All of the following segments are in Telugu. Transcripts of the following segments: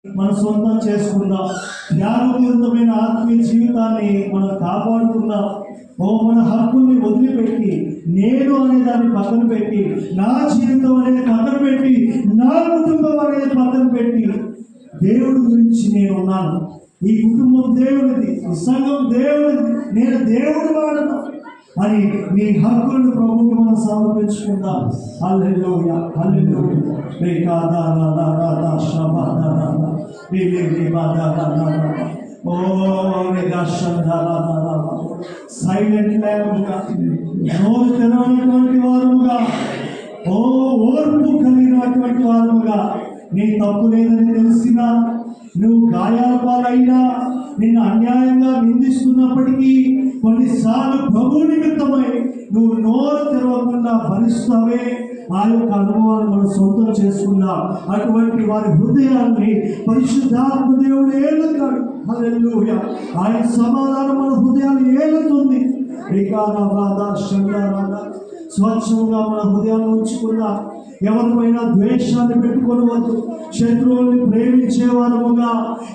మన సొంతం చేసుకుందాం. త్యాగపూరితమైన ఆత్మీయ జీవితాన్ని మనం కాపాడుకుందాం. మన హక్కుల్ని వదిలిపెట్టి, నేను అనే దాన్ని పక్కన పెట్టి, నా జీవితం అనేది పక్కన పెట్టి, నా కుటుంబం అనేది పక్కన పెట్టి, దేవుడి గురించి నేను ఉన్నాను, ఈ కుటుంబం దేవుడిది, ఈ సంఘం దేవుడిది, నేను దేవుడి వాడను అని నీ హక్కులను ప్రభువుకి మనం సమర్పించుకుందాం. హల్లెలూయా, హల్లెలూయా. సైలెంట్ ల్యాంప్గా, నోరు తెరవనటువంటి వారముగా, ఓర్పు కలిగినటువంటి వారముగా, నీ తప్పు లేదని తెలిసినా, నువ్వు గాయాల పాలైనా, నిన్ను అన్యాయంగా నిందిస్తున్నప్పటికీ కొన్నిసార్లు ప్రభు నిమిత్తమై నువ్వు నోరు తెరవకుండా భరిస్తావే. ఆ యొక్క అనుభవాలు మనం సొంతం చేసుకుందాం. అటువంటి వారి హృదయాన్ని పరిశుద్ధాత్మ దేవుడు ఏలుతాడు. హల్లెలూయా. ఆయన సమాధానం మన హృదయాలు ఏలుతుంది. స్వచ్ఛంగా మన హృదయాన్ని ఉంచుకుందాం. ఎవరిపైన ద్వేషాన్ని పెట్టుకోవద్దు. శత్రువుల్ని ప్రేమించే వారముగా,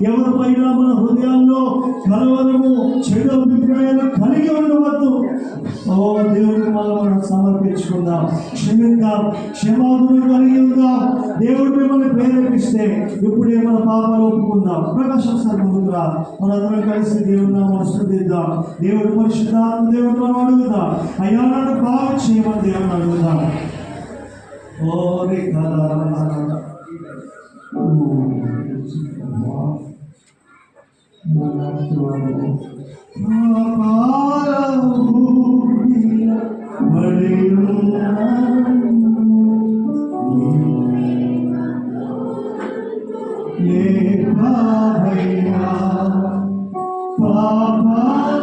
ఎవరిపైన మన హృదయాల్లో కలవరము, చెడు అభిప్రాయాలు కలిగి ఉండవద్దు. దేవుడికి మనం సమర్పించుకుందాం. క్షమిద్దాం, క్షమాగుణం కలిగి ఉందాం. దేవుడు మిమ్మల్ని ప్రేరేపిస్తే ఇప్పుడే మన పాపాలు ఒప్పుకుందాం. ప్రకాశం సర్వముద్ర మనందరం కలిసి దేవుడిని మనం స్తుతిద్దాం. దేవుడు పరిశుద్ధాత్మ దేవుడు మనం అడుగుదాం. అయ్యా నన్ను బాగు చేయమని దేవుడిని అడుగుదాం. పాప